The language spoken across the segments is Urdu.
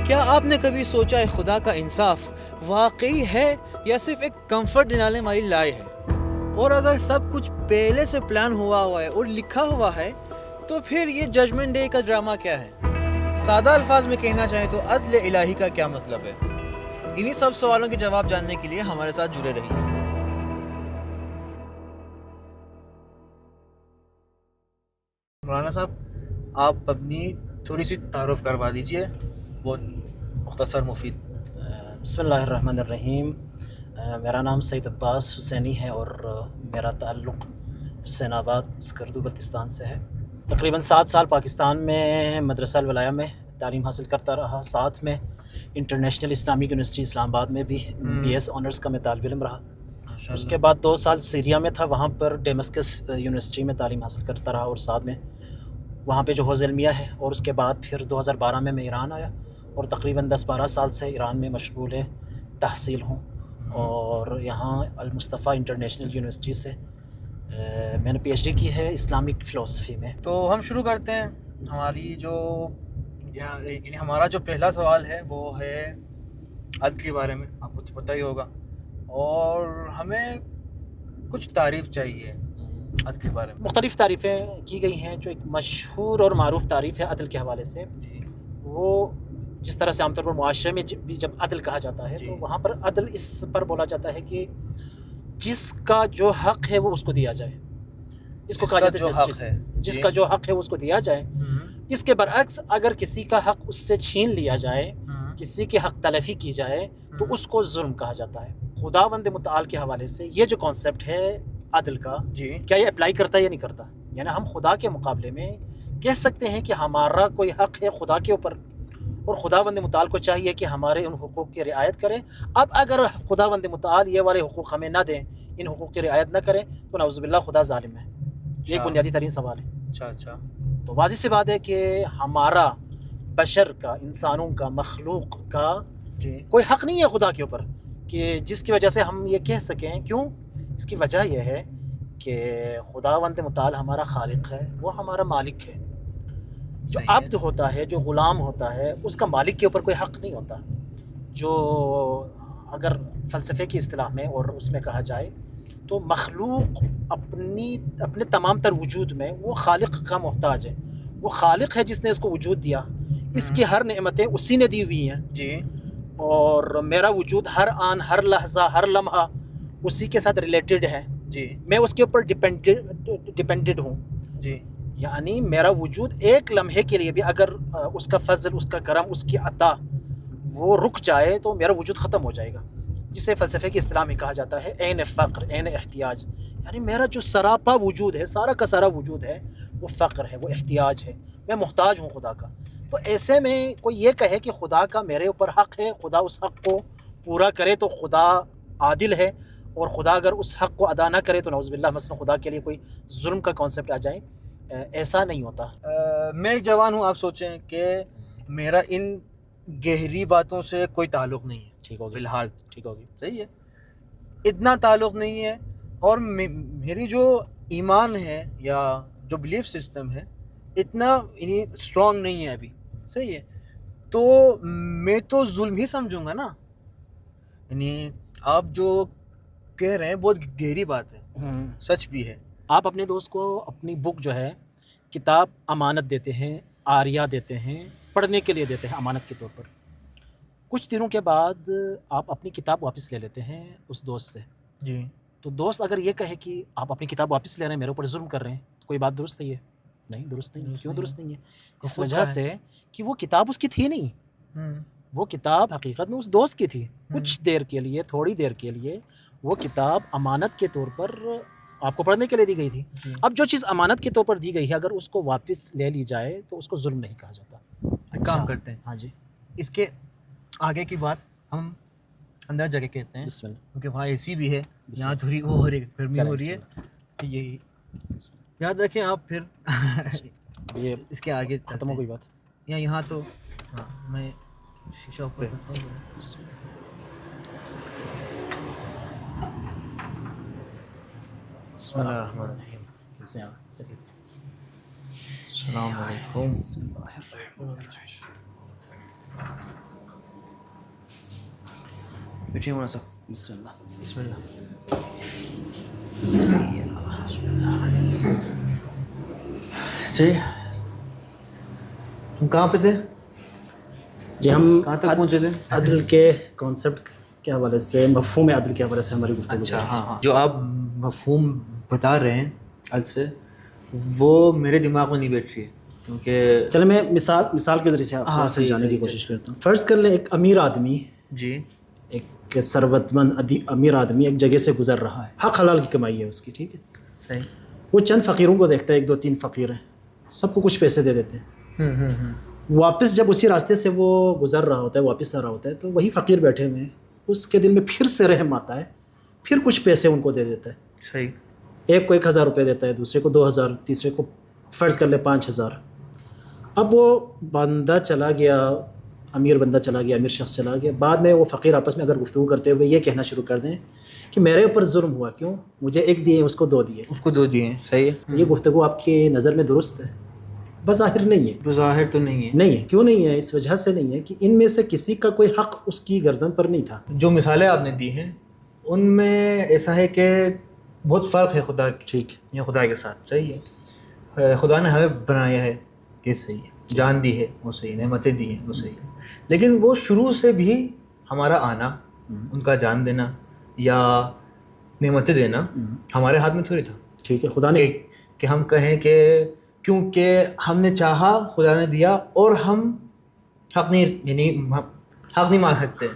کیا آپ نے کبھی سوچا ہے خدا کا انصاف واقعی ہے یا صرف ایک کمفرٹ دلانے والی لائے ہے؟ اور اگر سب کچھ پہلے سے پلان ہوا ہے اور لکھا ہوا ہے تو پھر یہ ججمنٹ ڈے کا ڈرامہ کیا ہے؟ سادہ الفاظ میں کہنا چاہیں تو عدل الہی کا کیا مطلب ہے؟ انہی سب سوالوں کے جواب جاننے کے لیے ہمارے ساتھ جڑے رہیے۔ مولانا صاحب، آپ اپنی تھوڑی سی تعارف کروا دیجئے، بہت مختصر مفید۔ بسم اللہ الرحمن الرحیم۔ میرا نام سید عباس حسینی ہے اور میرا تعلق حسین آباد اسکردو بلتستان سے ہے۔ تقریباً 7 سال پاکستان میں مدرسہ الولایا میں تعلیم حاصل کرتا رہا، ساتھ میں انٹرنیشنل اسلامک یونیورسٹی اسلام آباد میں بھی بی ایس آنرز کا میں طالب علم رہا۔ اس کے بعد 2 سال سیریا میں تھا، وہاں پر ڈیمسکس یونیورسٹی میں تعلیم حاصل کرتا رہا اور ساتھ میں وہاں پہ جو حوض علمیہ ہے، اور اس کے بعد پھر 2012 میں ایران آیا اور تقریباً 10-12 سال سے ایران میں مشغول تحصیل ہوں، اور یہاں المصطفیٰ انٹرنیشنل یونیورسٹی سے میں نے پی ایچ ڈی کی ہے اسلامک فلسفی میں۔ تو ہم شروع کرتے ہیں۔ ہمارا جو پہلا سوال ہے وہ ہے عدل کے بارے میں، آپ کو تو پتہ ہی ہوگا، اور ہمیں کچھ تعریف چاہیے عدل کے بارے میں۔ مختلف تعریفیں کی گئی ہیں، جو ایک مشہور اور معروف تعریف ہے عدل کے حوالے سے، وہ جس طرح سے عام طور پر معاشرے میں بھی جب عدل کہا جاتا ہے تو وہاں پر عدل اس پر بولا جاتا ہے کہ جس کا جو حق ہے وہ اس کو دیا جائے، اس کو کہا جاتا ہے جسٹس، جس کا جو حق ہے وہ اس کو دیا جائے۔ اس کے برعکس اگر کسی کا حق اس سے چھین لیا جائے، کسی کی حق تلفی کی جائے تو اس کو ظلم کہا جاتا ہے۔ خداوند متعال کے حوالے سے یہ جو کانسیپٹ ہے عدل کا، کیا یہ اپلائی کرتا ہے یا نہیں کرتا؟ یعنی ہم خدا کے مقابلے میں کہہ سکتے ہیں کہ ہمارا کوئی حق ہے خدا کے اوپر، اور خداوند متعال کو چاہیے کہ ہمارے ان حقوق کی رعایت کرے۔ اب اگر خداوند متعال یہ والے حقوق ہمیں نہ دیں، ان حقوق کی رعایت نہ کریں، تو نعوذ باللہ خدا ظالم ہے۔ یہ ایک بنیادی ترین سوال ہے۔ اچھا تو واضح سی بات ہے کہ ہمارا بشر کا، انسانوں کا، مخلوق کا کوئی حق نہیں ہے خدا کے اوپر کہ جس کی وجہ سے ہم یہ کہہ سکیں۔ کیوں؟ اس کی وجہ یہ ہے کہ خداوند متعال ہمارا خالق ہے، وہ ہمارا مالک ہے۔ جو عبد ہوتا ہے، جو غلام ہوتا ہے، اس کا مالک کے اوپر کوئی حق نہیں ہوتا۔ جو اگر فلسفے کی اصطلاح میں اور اس میں کہا جائے تو مخلوق اپنے تمام تر وجود میں وہ خالق کا محتاج ہے۔ وہ خالق ہے جس نے اس کو وجود دیا، اس کی ہر نعمتیں اسی نے دی ہوئی ہیں، اور میرا وجود ہر آن، ہر لحظہ، ہر لمحہ اسی کے ساتھ ریلیٹڈ ہے۔ میں اس کے اوپر ڈیپینڈڈ ہوں۔ یعنی میرا وجود ایک لمحے کے لیے بھی اگر اس کا فضل، اس کا کرم، اس کی عطا وہ رک جائے تو میرا وجود ختم ہو جائے گا، جسے فلسفے کی اصطلاح میں کہا جاتا ہے عین فقر، عین احتیاج۔ یعنی میرا جو سراپا وجود ہے، سارا کا سارا وجود ہے، وہ فقر ہے، وہ احتیاج ہے، میں محتاج ہوں خدا کا۔ تو ایسے میں کوئی یہ کہے کہ خدا کا میرے اوپر حق ہے، خدا اس حق کو پورا کرے تو خدا عادل ہے، اور خدا اگر اس حق کو ادا نہ کرے تو نعوذ باللہ مثلا خدا کے لیے کوئی ظلم کا کانسیپٹ آ جائے، ایسا نہیں ہوتا۔ میں ایک جوان ہوں، آپ سوچیں کہ میرا ان گہری باتوں سے کوئی تعلق نہیں ہے، ٹھیک ہوگی، فی الحال ٹھیک ہوگی، صحیح ہے، اتنا تعلق نہیں ہے، اور میری جو ایمان ہے یا جو بلیف سسٹم ہے اتنا اسٹرانگ نہیں ہے ابھی، صحیح ہے، تو میں تو ظلم ہی سمجھوں گا نا۔ یعنی آپ جو کہہ رہے ہیں بہت گہری بات ہے، سچ بھی ہے۔ آپ اپنے دوست کو اپنی بک جو ہے، کتاب امانت دیتے ہیں، عاریہ دیتے ہیں، پڑھنے کے لیے دیتے ہیں امانت کے طور پر۔ کچھ دنوں کے بعد آپ اپنی کتاب واپس لے لیتے ہیں اس دوست سے، تو دوست اگر یہ کہے کہ آپ اپنی کتاب واپس لے رہے ہیں، میرے اوپر ظلم کر رہے ہیں، تو کوئی بات درست نہیں ہے؟ نہیں درست نہیں ہے۔ کیوں درست نہیں ہے؟ اس وجہ سے کہ وہ کتاب اس کی تھی نہیں، وہ کتاب حقیقت میں اس دوست کی تھی۔ کچھ دیر کے لیے، تھوڑی دیر کے لیے وہ کتاب امانت کے طور پر آپ کو پڑھنے کے لیے دی گئی تھی۔ اب جو چیز امانت کے طور پر دی گئی ہے، اگر اس کو واپس لے لی جائے تو اس کو ظلم نہیں کہا جاتا۔ کام کرتے ہیں، ہاں جی، اس کے آگے کی بات ہم اندر جا کے کہتے ہیں، بسم اللہ، کیونکہ وہاں اے سی بھی ہے، یہاں تھوڑی وہ ہو رہی ہے، گرمی ہو رہی ہے، یہی یاد رکھیں آپ۔ پھر یہ اس کے آگے ختم ہو گئی بات، یا یہاں تو ہاں میں شیشہ اوپر کرتا ہوں۔ بسم اللہ الرحمن الرحیم۔ کیسے ہیں آپ؟ خیریت سے؟ السلام علیکم۔ بیٹھیے مولانا صاحب. بسم اللہ. بسم اللہ. جی ہم کہاں پہ تھے؟ جی ہم کہاں تک پہنچے تھے؟ عدل کے کانسیپٹ کے حوالے سے، مفہوم عدل کے حوالے سے ہماری گفتگو. اچھا ہاں ہاں، جو آپ مفہوم بتا رہے ہیں عدل سے، وہ میرے دماغ میں نہیں بیٹھ رہی ہے کیونکہ چلے میں مثال کے ذریعے سے آپ کو سمجھانے کی کوشش کرتا ہوں. فرض کر لیں ایک امیر آدمی، جی ایک ثروت مند امیر آدمی ایک جگہ سے گزر رہا ہے، حق حلال کی کمائی ہے اس کی، ٹھیک ہے. صحیح. وہ چند فقیروں کو دیکھتا ہے، 1 2 3 فقیر ہیں، سب کو کچھ پیسے دے دیتے ہیں. واپس جب اسی راستے سے وہ گزر رہا ہوتا ہے، واپس آ رہا ہوتا ہے، تو وہی فقیر بیٹھے ہوئے ہیں، اس کے دل میں پھر سے رحم آتا ہے، پھر کچھ پیسے ان کو دے دیتا ہے. صحیح. ایک کو 1000 روپے دیتا ہے، دوسرے کو 2000، تیسرے کو فرض کر لے 5000. اب وہ بندہ چلا گیا، امیر بندہ چلا گیا، امیر شخص چلا گیا، بعد میں وہ فقیر آپس میں اگر گفتگو کرتے ہوئے یہ کہنا شروع کر دیں کہ میرے اوپر ظلم ہوا، کیوں مجھے 1 دیے اس کو 2 دیے. اس کو 2 دیے ہیں. صحیح ہے. تو یہ گفتگو آپ کی نظر میں درست ہے؟ بظاہر نہیں ہے. بظاہر تو نہیں ہے. نہیں ہے. کیوں نہیں ہے؟ اس وجہ سے نہیں ہے کہ ان میں سے کسی کا کوئی حق اس کی گردن پر نہیں تھا. جو مثالیں آپ نے دی ہیں ان میں ایسا ہے کہ بہت فرق ہے خدا کی، ٹھیک ہے، یہ خدا کے ساتھ. صحیح ہے. خدا نے ہمیں بنایا ہے، یہ صحیح ہے. جان دی ہے، وہ صحیح. نعمتیں دی ہیں، وہ صحیح ہے. لیکن وہ شروع سے بھی ہمارا آنا، ان کا جان دینا یا نعمتیں دینا ہمارے ہاتھ میں تھوڑی تھا. ٹھیک ہے. خدا نے کہ ہم کہیں کہ کیونکہ ہم نے چاہا خدا نے دیا اور ہم حق نہیں، یعنی حق نہیں مان سکتے.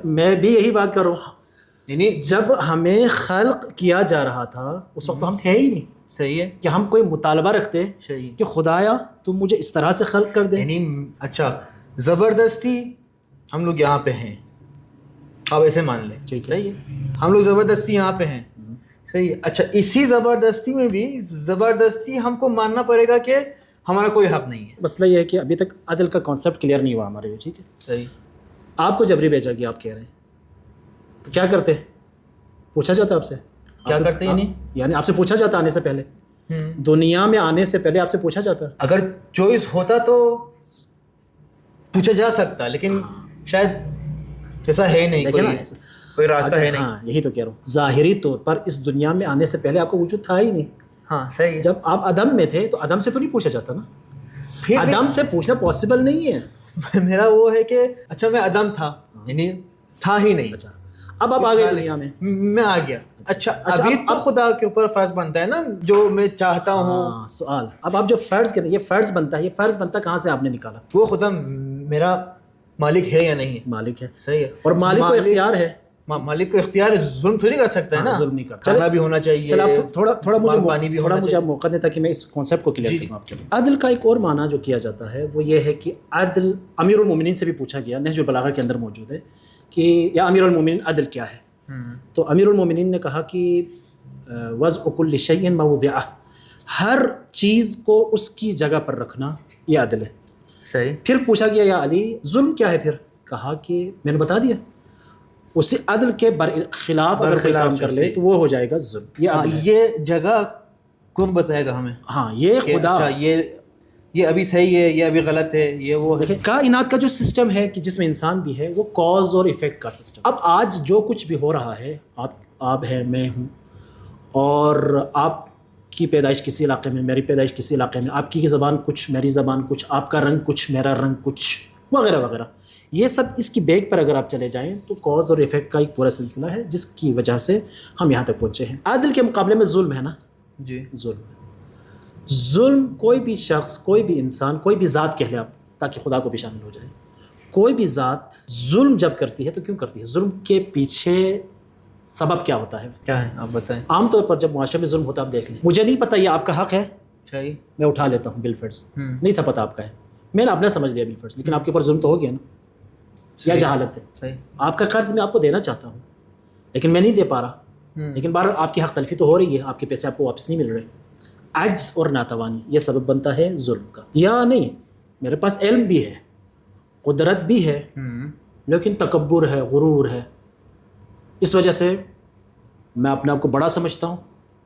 میں بھی یہی بات کر رہا ہوں. یعنی جب ہمیں خلق کیا جا رہا تھا اس وقت ہم تھے ہی نہیں. صحیح ہے. کہ ہم کوئی مطالبہ رکھتے صحیح کہ خدایا تم مجھے اس طرح سے خلق کر دے. یعنی اچھا زبردستی ہم لوگ یہاں پہ ہیں، آپ ایسے مان لیں. صحیح ہے. ہم لوگ زبردستی یہاں پہ ہیں. صحیح ہے. اچھا اسی زبردستی میں بھی زبردستی ہم کو ماننا پڑے گا کہ ہمارا کوئی حق نہیں ہے. مسئلہ یہ ہے کہ ابھی تک عدل کا کانسیپٹ کلیئر نہیں ہوا ہمارے لیے. ٹھیک ہے. صحیح. آپ کو جبری بھیجا گیا، آپ کہہ رہے ہیں، تو کیا کرتے؟ پوچھا جاتا آپ سے کیا کرتے ہیں؟ یعنی آپ سے پوچھا جاتا آنے سے پہلے، دنیا میں آنے سے پہلے آپ سے پوچھا جاتا. اگر چوائس ہوتا تو پوچھا جا سکتا، لیکن شاید ایسا ہے نہیں، کوئی راستہ ہے نہیں. ہاں یہی تو کہہ رہا ہوں. ظاہری طور پر اس دنیا میں آنے سے پہلے آپ کو وجود تھا ہی نہیں. ہاں صحیح ہے. جب آپ عدم میں تھے تو عدم سے تو نہیں پوچھا جاتا نا. عدم سے پوچھنا پاسبل نہیں ہے. میرا وہ ہے کہ اچھا میں عدم تھا، یعنی تھا ہی نہیں. اچھا اب آپ آ گئے دنیا میں آ گیا. اچھا ابھی تو خدا کے اوپر فرض بنتا ہے نا جو میں چاہتا ہوں. سوال اب آپ جو فرض کریں، یہ فرض بنتا ہے، یہ فرض بنتا کہاں سے آپ نے نکالا؟ وہ خدا میرا مالک ہے یا نہیں ہے؟ مالک ہے. صحیح ہے. اور مالک کو اختیار ہے. مالک کو اختیار ظلم تھوڑی کر سکتا ہے نا. ظلم نہیں کرتا. چلا بھی ہونا چاہیے. چل آپ تھوڑا مجھے موقع دیں تاکہ میں اس کانسیپٹ کو کلیئر کروں آپ کے لیے. عدل کا ایک اور معنی جو کیا جاتا ہے وہ یہ ہے کہ عدل، امیر المومنین سے بھی پوچھا گیا، نہج البلاغہ کے اندر موجود ہے کہ یا امیر المومنین عدل کیا ہے؟ تو امیر المومنین نے کہا کہ وضع کل شیء موضعہ، ہر چیز کو اس کی جگہ پر رکھنا یہ عدل ہے. صحیح. پھر پوچھا گیا یا علی ظلم کیا ہے؟ پھر کہا کہ میں نے بتا دیا، اسی عدل کے خلاف اگر کوئی کام کر لے تو وہ ہو جائے گا ظلم. یہ جگہ کون بتائے گا ہمیں؟ ہاں یہ خدا، یہ ابھی صحیح ہے، یہ ابھی غلط ہے، یہ وہ. دیکھیں کائنات کا جو سسٹم ہے کہ جس میں انسان بھی ہے وہ کاز اور ایفیکٹ کا سسٹم. اب آج جو کچھ بھی ہو رہا ہے، آپ ہیں، میں ہوں، اور آپ کی پیدائش کسی علاقے میں، میری پیدائش کسی علاقے میں، آپ کی زبان کچھ، میری زبان کچھ، آپ کا رنگ کچھ، میرا رنگ کچھ، وغیرہ وغیرہ، یہ سب اس کی بیک پر اگر آپ چلے جائیں تو کاز اور ایفیکٹ کا ایک پورا سلسلہ ہے جس کی وجہ سے ہم یہاں تک پہنچے ہیں. عدل کے مقابلے میں ظلم ہے نا. جی ظلم کوئی بھی شخص، کوئی بھی انسان، کوئی بھی ذات کہہ لیں آپ تاکہ خدا کو بھی شامل ہو جائے، کوئی بھی ذات ظلم جب کرتی ہے تو کیوں کرتی ہے؟ ظلم کے پیچھے سبب کیا ہوتا ہے؟ کیا ہے آپ بتائیں. عام طور پر جب معاشرے میں ظلم ہوتا ہے، آپ دیکھ لیں، مجھے نہیں پتہ یہ آپ کا حق ہے، صحیح، میں اٹھا لیتا ہوں بالفرض، نہیں تھا پتہ آپ کا ہے، میں نے اپنا سمجھ لیا بالفرض، لیکن آپ کے اوپر ظلم تو ہو گیا نا، یا جہالت ہے. صحیح. آپ کا قرض میں آپ کو دینا چاہتا ہوں لیکن میں نہیں دے پا رہا، لیکن بہرحال آپ کی حق تلفی تو ہو رہی ہے، آپ کے پیسے آپ کو واپس نہیں مل رہے. عجز اور ناتوانی یہ سبب بنتا ہے ظلم کا. یا نہیں، میرے پاس علم بھی ہے، قدرت بھی ہے، لیکن تکبر ہے، غرور ہے، اس وجہ سے میں اپنے آپ کو بڑا سمجھتا ہوں،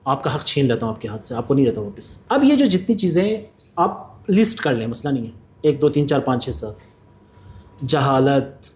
آپ کا حق چھین لیتا ہوں آپ کے ہاتھ سے، آپ کو نہیں دیتا واپس. اب یہ جو جتنی چیزیں آپ لسٹ کر لیں، مسئلہ نہیں ہے، 1 2 3 4 5 6 7، جہالت،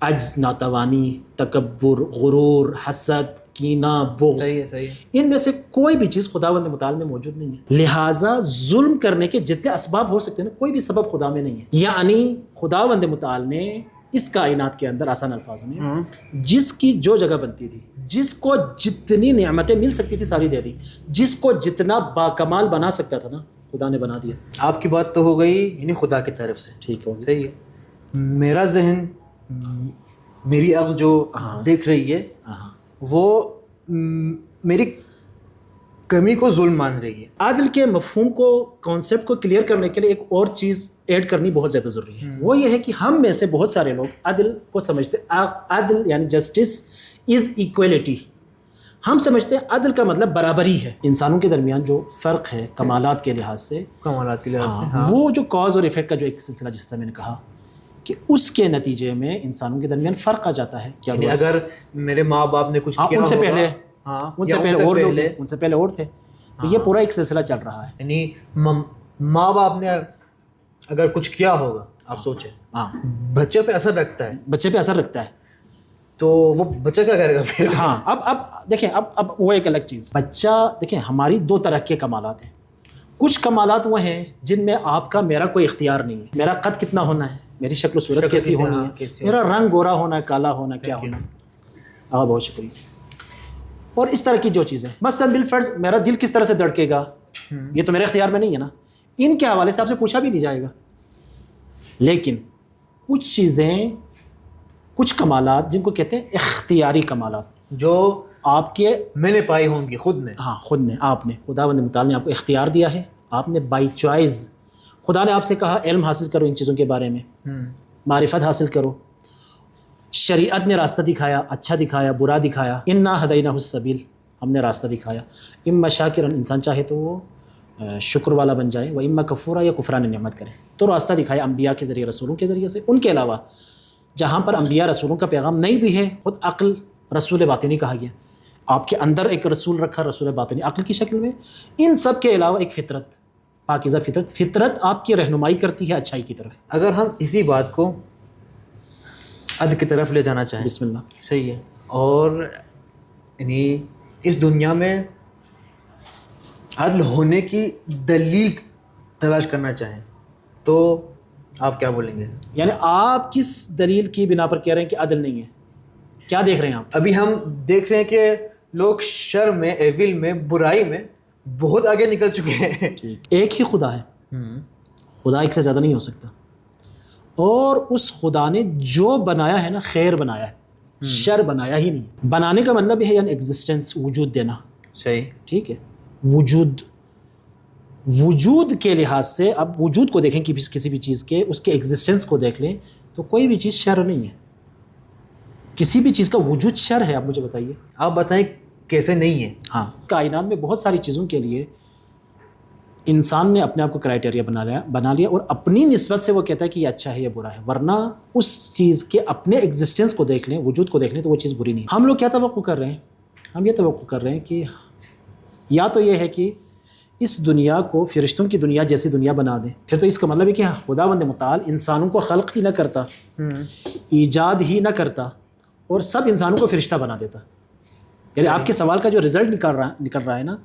عجز، ناتوانی، تکبر، غرور، حسد، کینہ، بغض، صحیح ہے. ان میں سے کوئی بھی چیز خداوند متعال میں موجود نہیں ہے. لہٰذا ظلم کرنے کے جتنے اسباب ہو سکتے ہیں نا، کوئی بھی سبب خدا میں نہیں ہے. یعنی خداوند متعال نے اس کائنات کے اندر آسان الفاظ میں جس کی جو جگہ بنتی تھی، جس کو جتنی نعمتیں مل سکتی تھی ساری دے دی، جس کو جتنا باکمال بنا سکتا تھا نا خدا نے بنا دیا. آپ کی بات تو ہو گئی یعنی خدا کی طرف سے. ٹھیک ہے، صحیح ہے. میرا ذہن، میری عقل جو دیکھ رہی ہے وہ میری کمی کو ظلم مان رہی ہے. عدل کے مفہوم کو، کانسیپٹ کو کلیئر کرنے کے لیے ایک اور چیز ایڈ کرنی بہت زیادہ ضروری ہے. وہ یہ ہے کہ ہم میں سے بہت سارے لوگ عدل کو سمجھتے، عدل یعنی جسٹس از ایکویلٹی. ہم سمجھتے ہیں عدل کا مطلب برابری ہے. انسانوں کے درمیان جو فرق ہے کمالات کے لحاظ سے، وہ جو کاز اور ایفیکٹ کا جو ایک سلسلہ جس سے میں نے کہا کہ اس کے نتیجے میں انسانوں کے درمیان فرق آ جاتا ہے. یعنی اگر میرے ماں باپ نے کچھ کیا، ان سے پہلے ان سے پہلے اور تھے، تو یہ پورا ایک سلسلہ چل رہا ہے. یعنی ماں باپ نے اگر کچھ کیا ہوگا، آپ سوچیں، بچے پہ اثر رکھتا ہے، بچے پہ اثر رکھتا ہے، تو وہ بچہ کیا کرے گا پھر؟ ہاں اب دیکھیں، اب وہ ایک الگ چیز. بچہ دیکھیں، ہماری دو طرح کے کمالات ہیں. کچھ کمالات وہ ہیں جن میں آپ کا میرا کوئی اختیار نہیں ہے. میرا قد کتنا ہونا ہے، میری شکل و صورت کیسی ہونی ہے، میرا رنگ گورا ہونا ہے، کالا ہونا ہے، کیا ہونا ہے. بہت شکریہ. اور اس طرح کی جو چیزیں، مثلاً بالفرض میرا دل کس طرح سے دھڑکے گا، یہ تو میرے اختیار میں نہیں ہے نا. ان کے حوالے سے آپ سے پوچھا بھی نہیں جائے گا. لیکن کچھ چیزیں، کچھ کمالات جن کو کہتے ہیں اختیاری کمالات، جو آپ کے میں نے پائی ہوں گی خود نے. خود نے، آپ نے، خداوند متعال نے آپ کو اختیار دیا ہے. آپ نے بائی چوائس، خدا نے آپ سے کہا علم حاصل کرو ان چیزوں کے بارے میں، معرفت حاصل کرو. شریعت نے راستہ دکھایا، اچھا دکھایا، برا دکھایا. انا ہدیناہ السبیل، ہم نے راستہ دکھایا. اما شاکرا، انسان چاہے تو وہ شکر والا بن جائے، و اما کفورا، یا کفران نعمت کرے. تو راستہ دکھایا انبیاء کے ذریعے، رسولوں کے ذریعے سے. ان کے علاوہ جہاں پر انبیاء رسولوں کا پیغام نہیں بھی ہے، خود عقل رسول باطنی کہا گیا. آپ کے اندر ایک رسول رکھا، رسول باطنی عقل کی شکل میں. ان سب کے علاوہ ایک فطرت، پاکیزہ فطرت آپ کی رہنمائی کرتی ہے اچھائی کی طرف. اگر ہم اسی بات کو عدل کی طرف لے جانا چاہیں، بسم اللہ. صحیح ہے. اور یعنی اس دنیا میں عدل ہونے کی دلیل تلاش کرنا چاہیں تو آپ کیا بولیں گے؟ یعنی آپ کس دلیل کی بنا پر کہہ رہے ہیں کہ عدل نہیں ہے؟ کیا دیکھ رہے ہیں آپ؟ ابھی ہم دیکھ رہے ہیں کہ لوگ شر میں، ایول میں، برائی میں بہت آگے نکل چکے ہیں. ایک ہی خدا ہے، خدا ایک سے زیادہ نہیں ہو سکتا. اور اس خدا نے جو بنایا ہے نا، خیر بنایا ہے، شر بنایا ہی نہیں. بنانے کا مطلب ہے یعنی ایگزسٹنس، وجود دینا. صحیح، ٹھیک ہے. وجود کے لحاظ سے، اب وجود کو دیکھیں کہ کسی بھی چیز کے، اس کے ایگزسٹنس کو دیکھ لیں تو کوئی بھی چیز شر نہیں ہے. کسی بھی چیز کا وجود شر ہے؟ آپ مجھے بتائیے. آپ بتائیں کیسے نہیں ہے؟ ہاں، کائنات میں بہت ساری چیزوں کے لیے انسان نے اپنے آپ کو کرائٹیریا بنا لیا اور اپنی نسبت سے وہ کہتا ہے کہ یہ اچھا ہے، یہ برا ہے. ورنہ اس چیز کے اپنے ایگزسٹنس کو دیکھ لیں، وجود کو دیکھ لیں تو وہ چیز بری نہیں. ہم لوگ کیا توقع کر رہے ہیں؟ ہم یہ توقع کر رہے ہیں کہ یا تو یہ ہے کہ اس دنیا کو فرشتوں کی دنیا جیسی دنیا بنا دیں. پھر تو اس کا مطلب ہے کہ خداوند متعال انسانوں کو خلق ہی نہ کرتا، ایجاد ہی نہ کرتا، اور سب انسانوں کو فرشتہ بنا دیتا. یعنی آپ کے سوال کا جو رزلٹ نکل رہا ہے نا،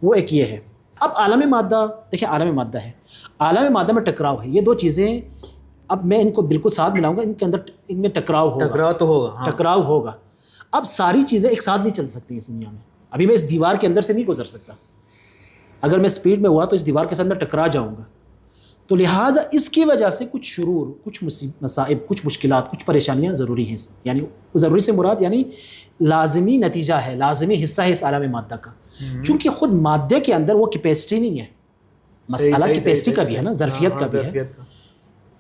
وہ ایک یہ ہے. اب عالم مادہ دیکھیں، عالم مادہ ہے، عالم مادہ میں ٹکراؤ ہے. یہ دو چیزیں اب میں ان کو بالکل ساتھ ملاؤں گا، ان کے اندر ان میں ٹکراؤ تو ہوگا. ٹکراؤ ہوگا. اب ساری چیزیں ایک ساتھ نہیں چل سکتی اس دنیا میں. ابھی میں اس دیوار کے اندر سے نہیں گزر سکتا. اگر میں سپیڈ میں ہوا تو اس دیوار کے ساتھ میں ٹکرا جاؤں گا. تو لہٰذا اس کی وجہ سے کچھ شرور، کچھ مصائب، کچھ مشکلات، کچھ پریشانیاں ضروری ہیں. یعنی ضروری سے مراد یعنی لازمی نتیجہ ہے، لازمی حصہ ہے اس عالم مادہ کا. چونکہ خود مادے کے اندر وہ کیپیسٹی نہیں ہے. مسئلہ کیپیسٹی کا بھی ہے نا، ظرفیت کا بھی ہے.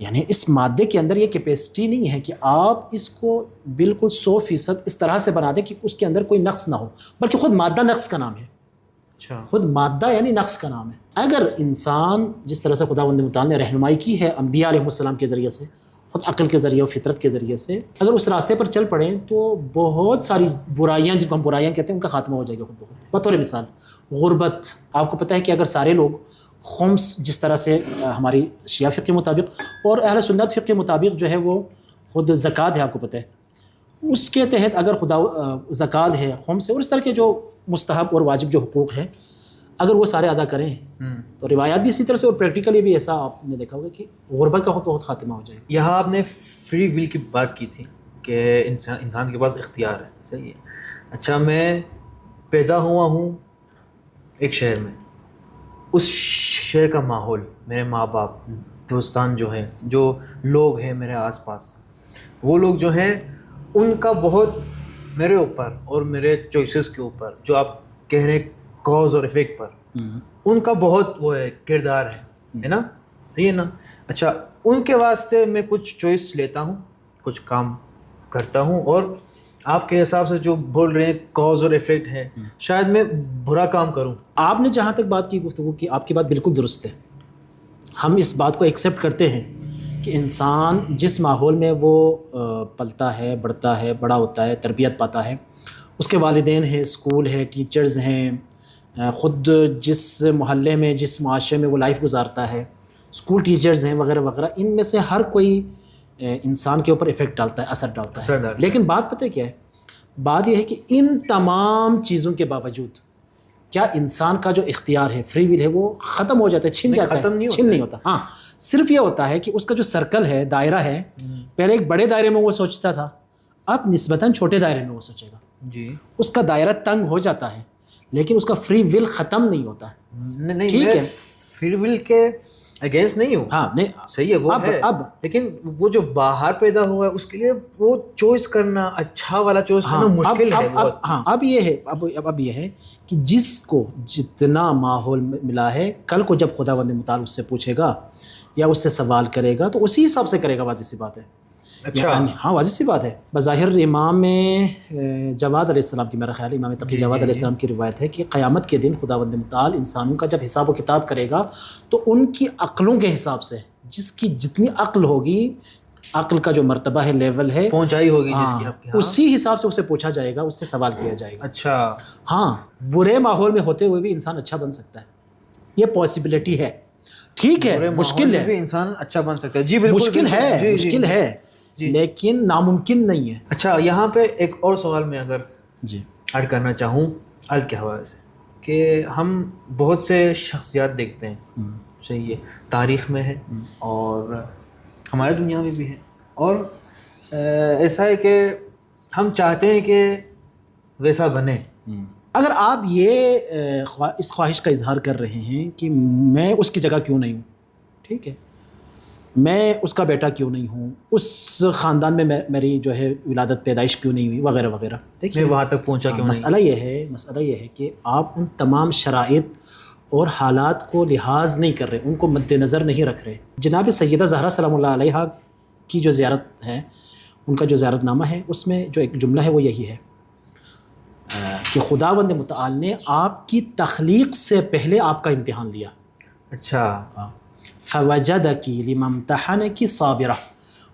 یعنی اس مادے کے اندر یہ کیپیسٹی نہیں ہے کہ آپ اس کو بالکل 100% اس طرح سے بنا دیں کہ اس کے اندر کوئی نقص نہ ہو، بلکہ خود مادہ نقص کا نام ہے. خود مادہ یعنی نقص کا نام ہے. اگر انسان جس طرح سے خداوند متعال نے رہنمائی کی ہے انبیاء علیہ السلام کے ذریعے سے، خود عقل کے ذریعے اور فطرت کے ذریعے سے، اگر اس راستے پر چل پڑیں تو بہت ساری برائیاں، جن کو ہم برائیاں کہتے ہیں، ان کا خاتمہ ہو جائے گا خود بخود. بطور مثال غربت. آپ کو پتہ ہے کہ اگر سارے لوگ خمس، جس طرح سے ہماری شیعہ فقہ کے مطابق اور اہل سنت فقہ کے مطابق جو ہے وہ خود زکوٰۃ ہے، آپ کو پتہ ہے اس کے تحت اگر خدا زکوٰۃ ہے، خمس ہے، اور اس طرح کے جو مستحب اور واجب جو حقوق ہیں اگر وہ سارے ادا کریں تو روایات بھی اسی طرح سے اور پریکٹیکلی بھی ایسا آپ نے دیکھا ہوگا کہ غربت کا بہت خاتمہ ہو جائے گا. یہاں آپ نے فری ول کی بات کی تھی کہ انسان کے پاس اختیار ہے. صحیح ہے. اچھا میں پیدا ہوا ہوں ایک شہر میں، اس شہر کا ماحول، میرے ماں باپ، دوستان جو ہیں، جو لوگ ہیں میرے آس پاس، وہ لوگ جو ہیں ان کا بہت میرے اوپر اور میرے چوائسیز کے اوپر، جو آپ کہہ رہے ہیں کاز اور افیکٹ پر، ان کا بہت وہ ہے کردار ہے نا. صحیح ہے نا. اچھا ان کے واسطے میں کچھ چوائس لیتا ہوں، کچھ کام کرتا ہوں، اور آپ کے حساب سے جو بول رہے ہیں کاز اور افیکٹ ہے، شاید میں برا کام کروں. آپ نے جہاں تک بات کی گفتگو کی، آپ کی بات بالکل درست ہے. ہم اس بات کو ایکسیپٹ کرتے ہیں کہ انسان جس ماحول میں وہ پلتا ہے، بڑھتا ہے، بڑا ہوتا ہے، تربیت پاتا ہے، اس کے والدین ہیں، اسکول ہے، ٹیچرز ہیں، خود جس محلے میں، جس معاشرے میں وہ لائف گزارتا ہے، اسکول ٹیچرز ہیں وغیرہ وغیرہ، ان میں سے ہر کوئی انسان کے اوپر افیکٹ ڈالتا ہے، اثر ڈالتا ہے. لیکن بات پتہ کیا ہے؟ بات یہ ہے کہ ان تمام چیزوں کے باوجود کیا انسان کا جو اختیار ہے، فری ول ہے، وہ ختم ہو جاتا ہے، چھن جاتا ہے؟ چھن نہیں ہوتا. ہاں صرف یہ ہوتا ہے کہ اس کا جو سرکل ہے، دائرہ ہے، پہلے ایک بڑے دائرے میں وہ سوچتا تھا، اب نسبتاً چھوٹے دائرے میں وہ سوچے گا. جی اس کا دائرہ تنگ ہو جاتا ہے لیکن اس کا فری ول ختم نہیں ہوتا. نہیں، ٹھیک ہے، فری ول کے اگینسٹ نہیں ہوں. ہاں نہیں صحیح ہے، وہ ہے. اب لیکن وہ جو باہر پیدا ہوا ہے اس کے لیے وہ چوائس کرنا، اچھا والا چوائس کرنا مشکل ہے بہت. ہاں اب یہ ہے، اب یہ ہے کہ جس کو جتنا ماحول ملا ہے، کل کو جب خداوند متعال اس سے پوچھے گا یا اس سے سوال کرے گا تو اسی حساب سے کرے گا. واضح سی بات ہے. اچھا ہاں واضح سی بات ہے. بظاہر امام جواد علیہ السلام کی، میرا خیال ہے امام تقی جواد علیہ السلام کی روایت ہے کہ قیامت کے دن خداوند متعال انسانوں کا جب حساب و کتاب کرے گا تو ان کی عقلوں کے حساب سے، جس کی جتنی عقل ہوگی، عقل کا جو مرتبہ ہے، لیول ہے، پہنچائی ہوگی جس کی آپ کے، اسی حساب سے اسے پوچھا جائے گا، اس سے سوال کیا جائے گا. اچھا ہاں برے ماحول میں ہوتے ہوئے بھی انسان اچھا بن سکتا ہے، یہ پاسبلٹی ہے. ٹھیک ہے، مشکل ہے، بھی انسان اچھا بن سکتا ہے. جی بالکل مشکل ہے، مشکل ہے لیکن ناممکن نہیں ہے. اچھا یہاں پہ ایک اور سوال میں اگر جی ایڈ کرنا چاہوں آج کے حوالے سے، کہ ہم بہت سے شخصیات دیکھتے ہیں، صحیح ہے، تاریخ میں ہے اور ہماری دنیا میں بھی ہے، اور ایسا ہے کہ ہم چاہتے ہیں کہ ویسا بنے. اگر آپ یہ اس خواہش کا اظہار کر رہے ہیں کہ میں اس کی جگہ کیوں نہیں ہوں، ٹھیک ہے، میں اس کا بیٹا کیوں نہیں ہوں، اس خاندان میں میری جو ہے ولادت پیدائش کیوں نہیں ہوئی وغیرہ وغیرہ، میں وہاں تک پہنچا کیوں نہیں. مسئلہ یہ ہے کہ آپ ان تمام شرائط اور حالات کو لحاظ نہیں کر رہے، ان کو مد نظر نہیں رکھ رہے. جناب سیدہ زہرا سلام اللہ علیہا کی جو زیارت ہے، ان کا جو زیارت نامہ ہے، اس میں جو ایک جملہ ہے وہ یہی ہے کہ خداوند متعال نے آپ کی تخلیق سے پہلے آپ کا امتحان لیا. اچھا فوجدکی لممتحنکی صابرہ،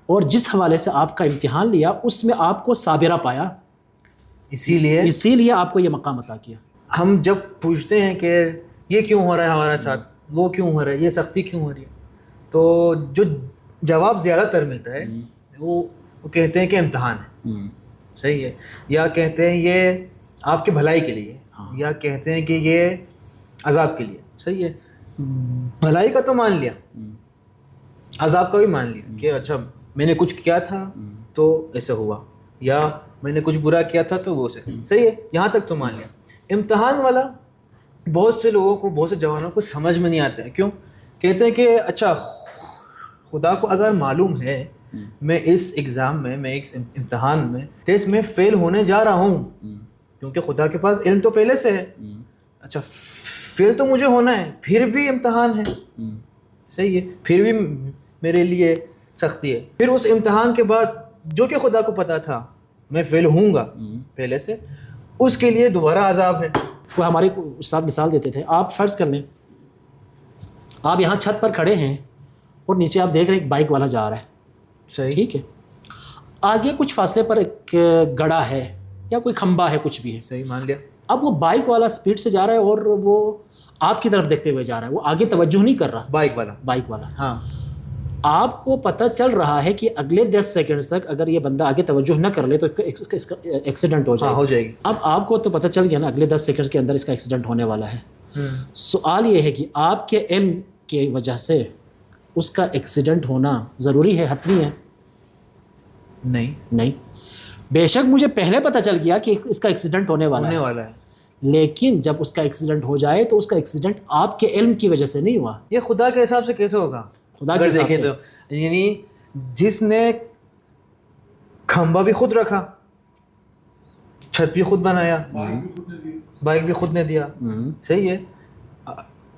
اور جس حوالے سے آپ کا امتحان لیا اس میں آپ کو صابرہ پایا، اسی لیے آپ کو یہ مقام عطا کیا. ہم جب پوچھتے ہیں کہ یہ کیوں ہو رہا ہے ہمارے ساتھ، وہ کیوں ہو رہا ہے، یہ سختی کیوں ہو رہی ہے، تو جو جواب زیادہ تر ملتا ہے وہ کہتے ہیں کہ امتحان ہے. صحیح ہے، یا کہتے ہیں یہ آپ کے بھلائی کے لیے، یا کہتے ہیں کہ یہ عذاب کے لیے. صحیح ہے، بھلائی کا تو مان لیا، عذاب کا بھی مان لیا کہ اچھا میں نے کچھ کیا تھا تو ایسے ہوا، یا میں نے کچھ برا کیا تھا تو وہ سے. صحیح ہے، یہاں تک تو مان لیا. امتحان والا بہت سے لوگوں کو، بہت سے جوانوں کو سمجھ میں نہیں آتا ہے. کیوں؟ کہتے ہیں کہ اچھا خدا کو اگر معلوم ہے میں اس ایگزام میں اس امتحان میں ٹیسٹ میں فیل ہونے جا رہا ہوں، کیونکہ خدا کے پاس علم تو پہلے سے ہے، اچھا فیل تو مجھے ہونا ہے، پھر بھی امتحان ہے. صحیح ہے، پھر بھی میرے لیے سختی ہے. پھر اس امتحان کے بعد جو کہ خدا کو پتا تھا میں فیل ہوں گا پہلے سے، اس کے لیے دوبارہ عذاب ہے. وہ ہمارے استاد مثال دیتے تھے، آپ فرض کر لیں آپ یہاں چھت پر کھڑے ہیں اور نیچے آپ دیکھ رہے ہیں ایک بائک والا جا رہا ہے، صحیح، ٹھیک ہے، آگے کچھ فاصلے پر ایک گڑھا ہے یا کوئی کھمبا ہے، کچھ بھی ہے، صحیح مان لیا. اب وہ بائک والا سپیڈ سے جا رہا ہے اور وہ آپ کی طرف دیکھتے ہوئے جا رہا ہے، وہ آگے توجہ نہیں کر رہا، بائک والا بائک والا. ہاں، آپ کو پتہ چل رہا ہے کہ اگلے 10 سیکنڈز تک اگر یہ بندہ آگے توجہ نہ کر لے تو اس کا ایکسیڈنٹ ہو ہو جائے گی. اب آپ کو تو پتہ چل گیا نا اگلے 10 سیکنڈز کے اندر اس کا ایکسیڈنٹ ہونے والا ہے. سوال یہ ہے کہ آپ کے علم کی وجہ سے اس کا ایکسیڈنٹ ہونا ضروری ہے, حتمی ہے؟ نہیں. بے شک مجھے پہلے پتہ چل گیا کہ اس کا ایکسیڈنٹ ہونے والا ہے, لیکن جب اس کا ایکسیڈنٹ ہو جائے تو اس کا ایکسیڈنٹ آپ کے علم کی وجہ سے نہیں ہوا. یہ خدا کے حساب سے کیسے ہوگا؟ خدا کے حساب سے تو یعنی جس نے کھمبا بھی خود رکھا, چھت بھی خود بنایا, بائک بھی خود نے دیا, صحیح ہے.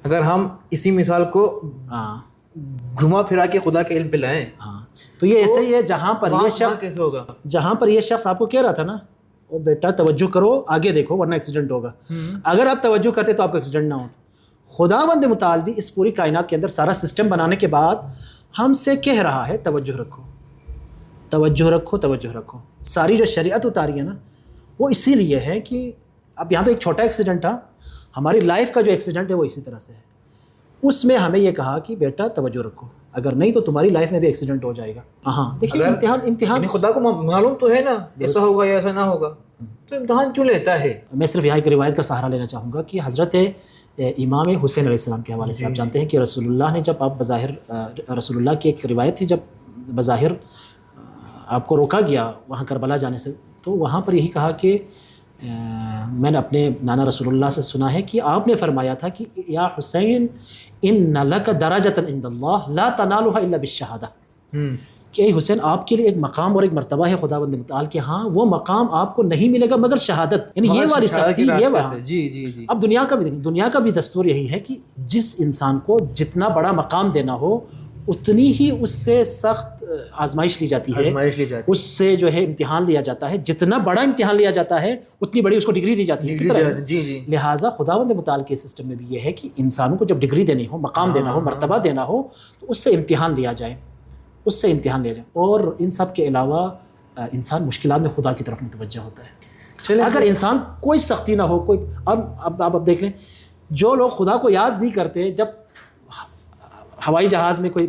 اگر ہم اسی مثال کو گھما پھرا کے خدا کے علم پہ لائیں تو یہ ایسے ہی ہے. جہاں پر یہ شخص آپ کو کہہ رہا تھا نا, او بیٹا توجہ کرو, آگے دیکھو ورنہ ایکسیڈنٹ ہوگا, اگر آپ توجہ کرتے تو آپ کو ایکسیڈنٹ نہ ہوتا. خداوند متعال بھی اس پوری کائنات کے اندر سارا سسٹم بنانے کے بعد ہم سے کہہ رہا ہے توجہ رکھو, توجہ رکھو, توجہ رکھو. ساری جو شریعت اتاری ہے نا وہ اسی لیے ہے کہ اب یہاں تو ایک چھوٹا ایکسیڈنٹ تھا, ہماری لائف کا جو ایکسیڈنٹ ہے وہ اسی طرح سے ہے. اس میں ہمیں یہ کہا کہ بیٹا توجہ رکھو, اگر نہیں تو تمہاری لائف میں بھی ایکسیڈنٹ ہو جائے گا. ہاں دیکھیے امتحان خدا کو معلوم تو ہے نا ایسا ہوگا یا ایسا نہ ہوگا, تو امتحان کیوں لیتا ہے؟ میں صرف یہاں ایک روایت کا سہارا لینا چاہوں گا کہ حضرت امام حسین علیہ السلام کے حوالے سے آپ جانتے ہیں کہ رسول اللہ نے جب آپ بظاہر رسول اللہ کی ایک روایت تھی, جب بظاہر آپ کو روکا گیا وہاں کربلا جانے سے, تو وہاں پر یہی کہا کہ میں نے اپنے نانا رسول اللہ سے سنا ہے کہ آپ نے فرمایا تھا کہ یا حسین ان لک درجۃ عند اللہ لا تنالها الا بالشہادہ, کہ اے حسین آپ کے لیے ایک مقام اور ایک مرتبہ ہے خداوند متعال کہ ہاں وہ مقام آپ کو نہیں ملے گا مگر شہادت, یعنی یہ والی سختی یہ والی. جی. اب دنیا کا بھی دستور یہی ہے کہ جس انسان کو جتنا بڑا مقام دینا ہو اتنی ہی اس سے سخت آزمائش لی جاتی ہے, اس سے جو ہے امتحان لیا جاتا ہے. جتنا بڑا امتحان لیا جاتا ہے اتنی بڑی اس کو ڈگری دی جاتی ہے. اسی طرح لہٰذا خداوند متعال کے سسٹم میں بھی یہ ہے کہ انسانوں کو جب ڈگری دینی ہو, مقام دینا ہو, مرتبہ دینا ہو, تو اس سے امتحان لیا جائے, اس سے امتحان لیا جائے. اور ان سب کے علاوہ انسان مشکلات میں خدا کی طرف متوجہ ہوتا ہے. اگر انسان کوئی سختی نہ ہو, کوئی اب دیکھ لیں جو لوگ خدا کو یاد نہیں کرتے, جب ہوائی جہاز میں کوئی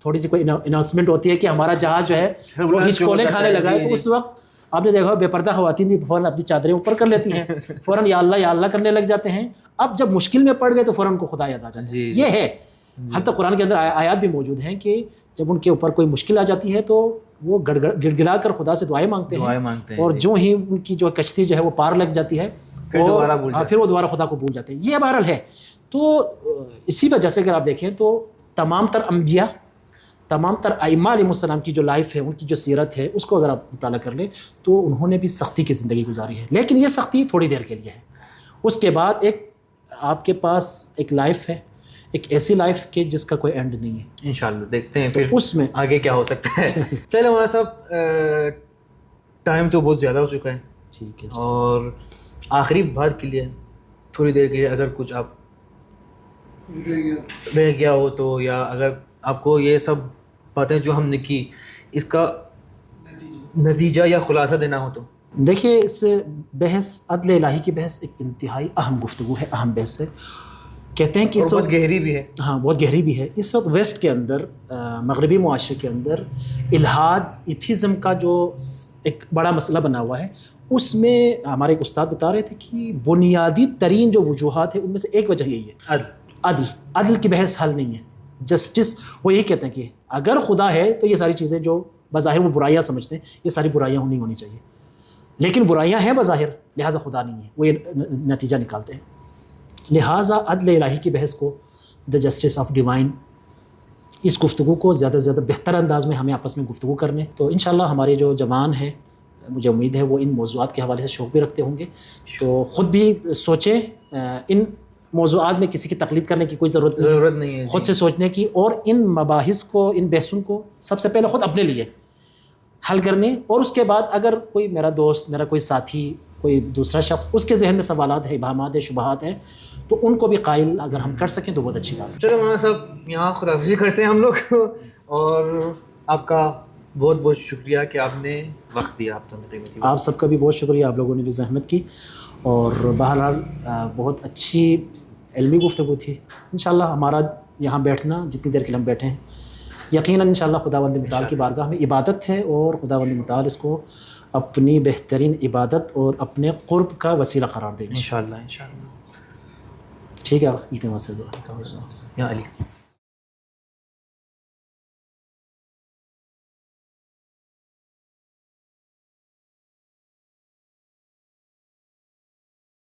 تھوڑی سی کوئی اناؤنسمنٹ ہوتی ہے کہ ہمارا جہاز جو ہے وہ ہچکولے کھانے لگا ہے, تو اس وقت آپ نے دیکھا بے پردہ خواتین بھی فوراً اپنی چادریں اوپر کر لیتی ہیں, فوراً یا اللہ کرنے لگ جاتے ہیں. اب جب مشکل میں پڑ گئے تو فوراً کو خدا یاد آ جاتا ہے. یہ ہے, حتیٰ قرآن کے اندر آیات بھی موجود ہیں کہ جب ان کے اوپر کوئی مشکل آ جاتی ہے تو وہ گڑ گڑا کر خدا سے دعائیں مانگتے ہیں, اور جو ہی ان کی جو کشتی جو ہے وہ پار لگ جاتی ہے پھر وہ دوبارہ خدا کو بھول جاتے ہیں. یہ بہرحال ہے. تو اسی وجہ سے اگر آپ دیکھیں تو تمام تر انبیاء, تمام تر ائمہ علیہ السلام کی جو لائف ہے, ان کی جو سیرت ہے, اس کو اگر آپ مطالعہ کر لیں تو انہوں نے بھی سختی کی زندگی گزاری ہے, لیکن یہ سختی تھوڑی دیر کے لیے ہے. اس کے بعد ایک آپ کے پاس ایک لائف ہے, ایک ایسی لائف کے جس کا کوئی اینڈ نہیں ہے. انشاءاللہ دیکھتے ہیں پھر اس میں آگے کیا ہو سکتا ہے. چلے مولانا صاحب, ٹائم تو بہت زیادہ ہو چکا ہے, ٹھیک ہے, اور آخری بات کے لیے تھوڑی دیر کے لیے اگر کچھ آپ رہ گیا ہو تو, یا اگر آپ کو یہ سب باتیں جو ہم نے کی اس کا نتیجہ یا خلاصہ دینا ہو تو. دیکھیے اس بحث عدل الہی کی بحث ایک انتہائی اہم گفتگو ہے, اہم بحث ہے. کہتے ہیں کہ اس بہت گہری بھی ہے. ہاں بہت گہری بھی ہے. اس وقت ویسٹ کے اندر, مغربی معاشرے کے اندر الحاد, ایتھیزم کا جو ایک بڑا مسئلہ بنا ہوا ہے, اس میں ہمارے ایک استاد بتا رہے تھے کہ بنیادی ترین جو وجوہات ہیں ان میں سے ایک وجہ یہی ہے عدل کی بحث حل نہیں ہے, جسٹس. وہ یہی کہتے ہیں کہ اگر خدا ہے تو یہ ساری چیزیں جو بظاہر وہ برائیاں سمجھتے ہیں, یہ ساری برائیاں نہیں ہونی چاہیے, لیکن برائیاں ہیں بظاہر, لہٰذا خدا نہیں ہے, وہ یہ نتیجہ نکالتے ہیں. لہٰذا عدل الہی کی بحث کو, دا جسٹس آف ڈیوائن, اس گفتگو کو زیادہ سے زیادہ بہتر انداز میں ہمیں آپس میں گفتگو کرنے. تو انشاءاللہ ہمارے جو جوان ہیں, مجھے امید ہے وہ ان موضوعات کے حوالے سے شوق بھی رکھتے ہوں گے, تو خود بھی سوچیں. ان موضوعات میں کسی کی تقلید کرنے کی کوئی ضرورت نہیں ہے, خود سے سوچنے کی, اور ان مباحث کو, ان بحثوں کو سب سے پہلے خود اپنے لیے حل کرنے. اور اس کے بعد اگر کوئی میرا دوست, میرا کوئی ساتھی, کوئی دوسرا شخص, اس کے ذہن میں سوالات ہیں, ابہامات ہیں, شبہات ہیں, تو ان کو بھی قائل اگر ہم کر سکیں تو بہت اچھی بات ہے. چلو مولانا صاحب یہاں خداحافظی کرتے ہیں ہم لوگ, اور آپ کا بہت بہت شکریہ کہ آپ نے وقت دیا. آپ سب کا بھی بہت شکریہ, آپ لوگوں نے بھی زحمت کی, اور بہرحال بہت اچھی علمی گفتگو تھی. انشاءاللہ ہمارا یہاں بیٹھنا, جتنی دیر کے لیے ہم بیٹھے ہیں, یقیناً انشاءاللہ خداوند متعال کی بارگاہ میں عبادت ہے، اور خداوند متعال اس کو اپنی بہترین عبادت اور اپنے قرب کا وسیلہ قرار دے گا انشاءاللہ انشاءاللہ. ٹھیک ہے، التماس سے دعا. یا علی.